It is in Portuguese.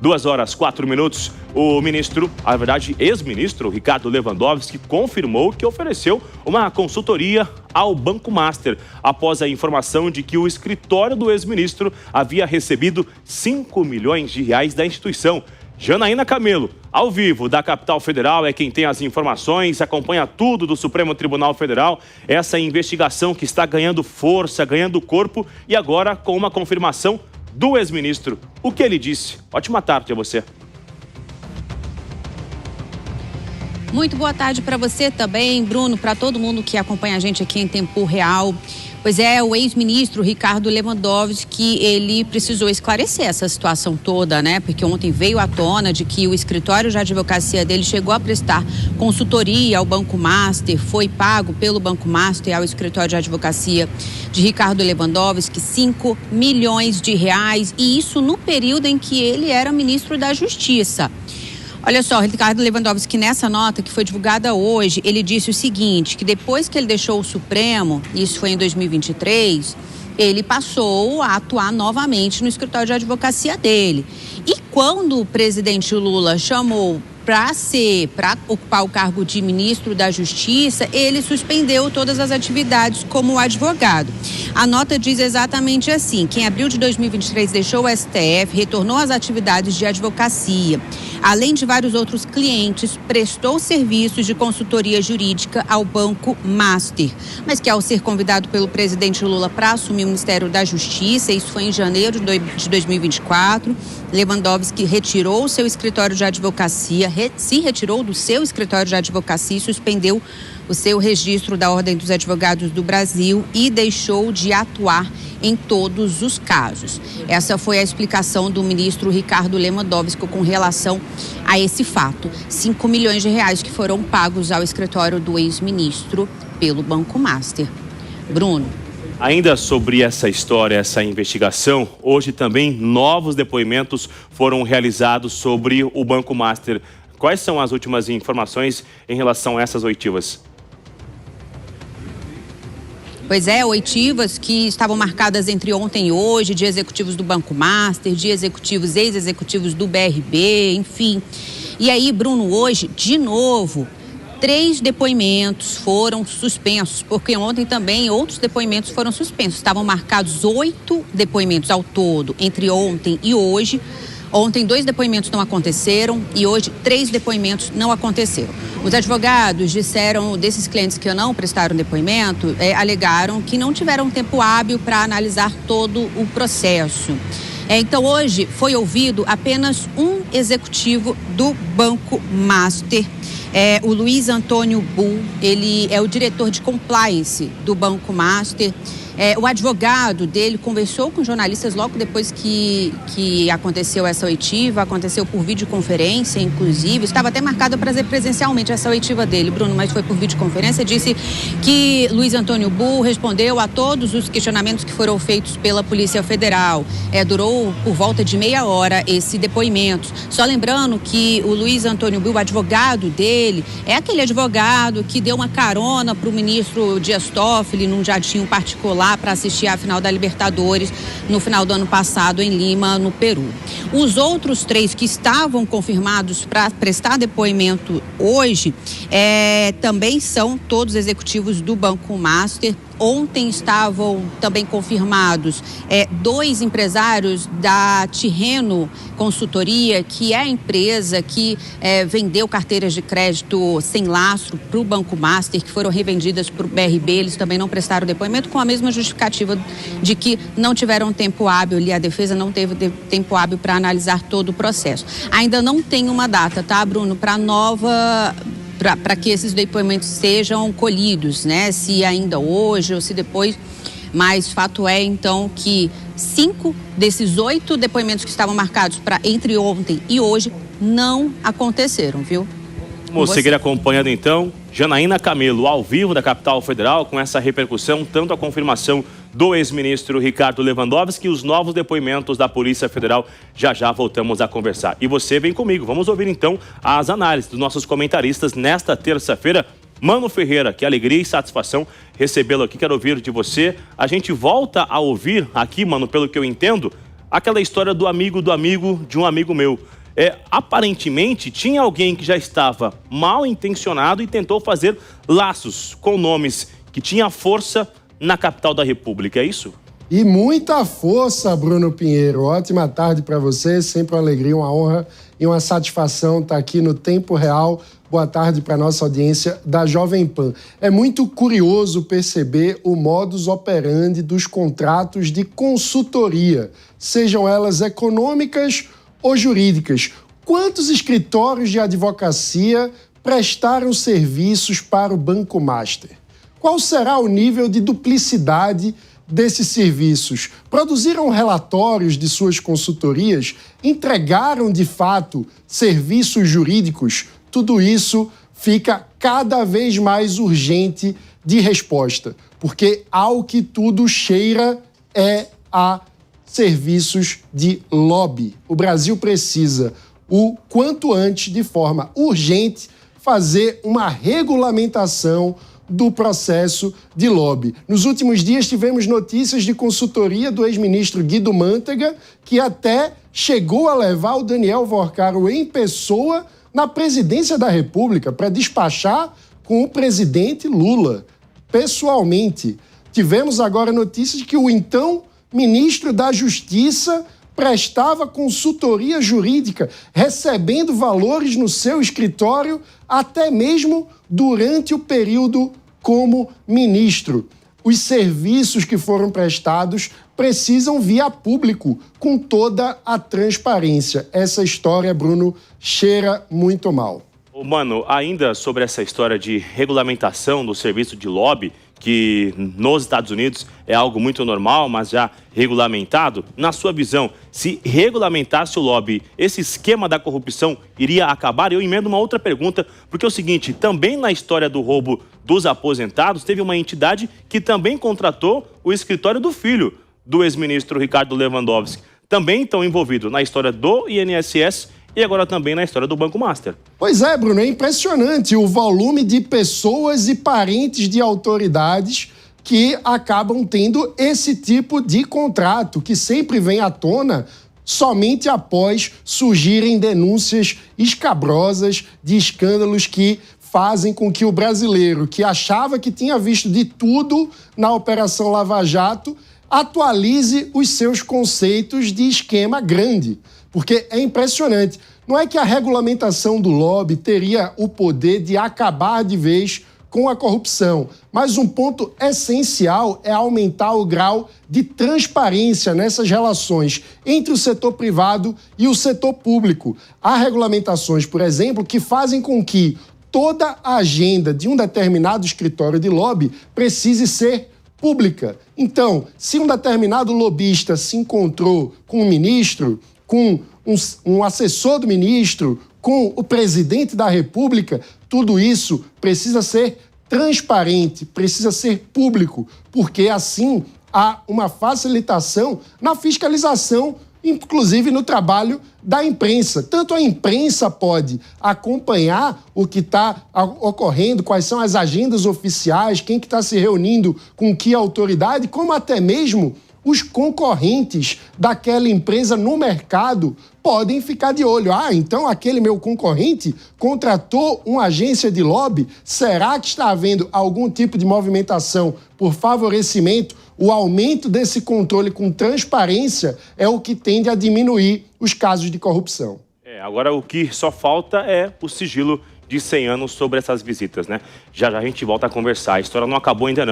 2h04. O ministro, na verdade, ex-ministro Ricardo Lewandowski confirmou que ofereceu uma consultoria ao Banco Master após a informação de que o escritório do ex-ministro havia recebido 5 milhões de reais da instituição. Janaína Camelo, ao vivo da Capital Federal, é quem tem as informações, acompanha tudo do Supremo Tribunal Federal, essa investigação que está ganhando força, ganhando corpo e agora com uma confirmação do ex-ministro. O que ele disse? Ótima tarde a você. Muito boa tarde para você também, Bruno, para todo mundo que acompanha a gente aqui em tempo real. Pois é, o ex-ministro Ricardo Lewandowski, ele precisou esclarecer essa situação toda, né? Porque ontem veio à tona de que o escritório de advocacia dele chegou a prestar consultoria ao Banco Master, foi pago pelo Banco Master ao escritório de advocacia de Ricardo Lewandowski 5 milhões de reais, e isso no período em que ele era ministro da Justiça. Olha só, Ricardo Lewandowski, nessa nota que foi divulgada hoje, ele disse o seguinte, que depois que ele deixou o Supremo, isso foi em 2023, ele passou a atuar novamente no escritório de advocacia dele. E quando o presidente Lula chamou para ocupar o cargo de ministro da Justiça, ele suspendeu todas as atividades como advogado. A nota diz exatamente assim, que em abril de 2023 deixou o STF, retornou às atividades de advocacia. Além de vários outros clientes, prestou serviços de consultoria jurídica ao Banco Master. Mas que ao ser convidado pelo presidente Lula para assumir o Ministério da Justiça, isso foi em janeiro de 2024, Lewandowski retirou o seu escritório de advocacia, se retirou do seu escritório de advocacia e suspendeu o seu registro da Ordem dos Advogados do Brasil e deixou de atuar em todos os casos. Essa foi a explicação do ministro Ricardo Lewandowski com relação a esse fato. 5 milhões de reais que foram pagos ao escritório do ex-ministro pelo Banco Master. Bruno. Ainda sobre essa história, essa investigação, hoje também novos depoimentos foram realizados sobre o Banco Master. Quais são as últimas informações em relação a essas oitivas? Pois é, oitivas que estavam marcadas entre ontem e hoje, de executivos do Banco Master, de executivos, ex-executivos do BRB, enfim. E aí, Bruno, hoje, de novo, 3 depoimentos foram suspensos, porque ontem também outros depoimentos foram suspensos. Estavam marcados 8 depoimentos ao todo, entre ontem e hoje. Ontem 2 depoimentos não aconteceram e hoje 3 depoimentos não aconteceram. Os advogados disseram, desses clientes que não prestaram depoimento, alegaram que não tiveram tempo hábil para analisar todo o processo. Então hoje foi ouvido apenas um executivo do Banco Master, o Luiz Antônio Bull, ele é o diretor de compliance do Banco Master. O advogado dele conversou com jornalistas logo depois que aconteceu essa oitiva, aconteceu por videoconferência, inclusive. Estava até marcada para ser presencialmente essa oitiva dele, Bruno, mas foi por videoconferência. Disse que Luiz Antônio Bull respondeu a todos os questionamentos que foram feitos pela Polícia Federal. Durou por volta de meia hora esse depoimento. Só lembrando que o Luiz Antônio Bull, o advogado dele, é aquele advogado que deu uma carona para o ministro Dias Toffoli num jatinho particular para assistir à final da Libertadores no final do ano passado em Lima, no Peru. Os outros 3 que estavam confirmados para prestar depoimento hoje também são todos executivos do Banco Master. Ontem estavam também confirmados 2 empresários da Tirreno Consultoria, que é a empresa que vendeu carteiras de crédito sem lastro para o Banco Master, que foram revendidas para o BRB. Eles também não prestaram depoimento com a mesma justificativa de que não tiveram tempo hábil e a defesa não teve tempo hábil para analisar todo o processo. Ainda não tem uma data, tá, Bruno, para que esses depoimentos sejam colhidos, né? Se ainda hoje ou se depois, mas fato é então que 5 desses 8 depoimentos que estavam marcados para entre ontem e hoje não aconteceram, viu? Vamos seguir acompanhando então. Janaína Camelo, ao vivo da Capital Federal, com essa repercussão, tanto a confirmação do ex-ministro Ricardo Lewandowski e os novos depoimentos da Polícia Federal. Já já voltamos a conversar. E você vem comigo. Vamos ouvir então as análises dos nossos comentaristas nesta terça-feira. Mano Ferreira, que alegria e satisfação recebê-lo aqui. Quero ouvir de você. A gente volta a ouvir aqui, Mano, pelo que eu entendo, aquela história do amigo de um amigo meu. Aparentemente, tinha alguém que já estava mal intencionado e tentou fazer laços com nomes que tinha força na capital da República, é isso? E muita força, Bruno Pinheiro. Ótima tarde para você, sempre uma alegria, uma honra e uma satisfação estar aqui no Tempo Real. Boa tarde para a nossa audiência da Jovem Pan. É muito curioso perceber o modus operandi dos contratos de consultoria, sejam elas econômicas ou jurídicas. Quantos escritórios de advocacia prestaram serviços para o Banco Master? Qual será o nível de duplicidade desses serviços? Produziram relatórios de suas consultorias? Entregaram, de fato, serviços jurídicos? Tudo isso fica cada vez mais urgente de resposta, porque ao que tudo cheira é a serviços de lobby. O Brasil precisa, o quanto antes, de forma urgente, fazer uma regulamentação do processo de lobby. Nos últimos dias tivemos notícias de consultoria do ex-ministro Guido Mantega, que até chegou a levar o Daniel Worcaro em pessoa na presidência da República para despachar com o presidente Lula, pessoalmente. Tivemos agora notícias de que o então ministro da Justiça prestava consultoria jurídica, recebendo valores no seu escritório, até mesmo durante o período como ministro. Os serviços que foram prestados precisam vir a público, com toda a transparência. Essa história, Bruno, cheira muito mal. Mano, ainda sobre essa história de regulamentação do serviço de lobby, que nos Estados Unidos é algo muito normal, mas já regulamentado, na sua visão, se regulamentasse o lobby, esse esquema da corrupção iria acabar? Eu emendo uma outra pergunta, porque é o seguinte, também na história do roubo dos aposentados, teve uma entidade que também contratou o escritório do filho do ex-ministro Ricardo Lewandowski. Também estão envolvidos na história do INSS e agora também na história do Banco Master. Pois é, Bruno, é impressionante o volume de pessoas e parentes de autoridades que acabam tendo esse tipo de contrato, que sempre vem à tona somente após surgirem denúncias escabrosas de escândalos que fazem com que o brasileiro, que achava que tinha visto de tudo na Operação Lava Jato, atualize os seus conceitos de esquema grande. Porque é impressionante. Não é que a regulamentação do lobby teria o poder de acabar de vez com a corrupção, mas um ponto essencial é aumentar o grau de transparência nessas relações entre o setor privado e o setor público. Há regulamentações, por exemplo, que fazem com que toda a agenda de um determinado escritório de lobby precise ser pública. Então, se um determinado lobista se encontrou com um ministro, com um assessor do ministro, com o presidente da República, tudo isso precisa ser transparente, precisa ser público, porque assim há uma facilitação na fiscalização, inclusive no trabalho da imprensa. Tanto a imprensa pode acompanhar o que está ocorrendo, quais são as agendas oficiais, quem que está se reunindo com que autoridade, como até mesmo os concorrentes daquela empresa no mercado podem ficar de olho. Então aquele meu concorrente contratou uma agência de lobby? Será que está havendo algum tipo de movimentação por favorecimento? O aumento desse controle com transparência é o que tende a diminuir os casos de corrupção. Agora o que só falta é o sigilo de 100 anos sobre essas visitas, né? Já já a gente volta a conversar. A história não acabou ainda não.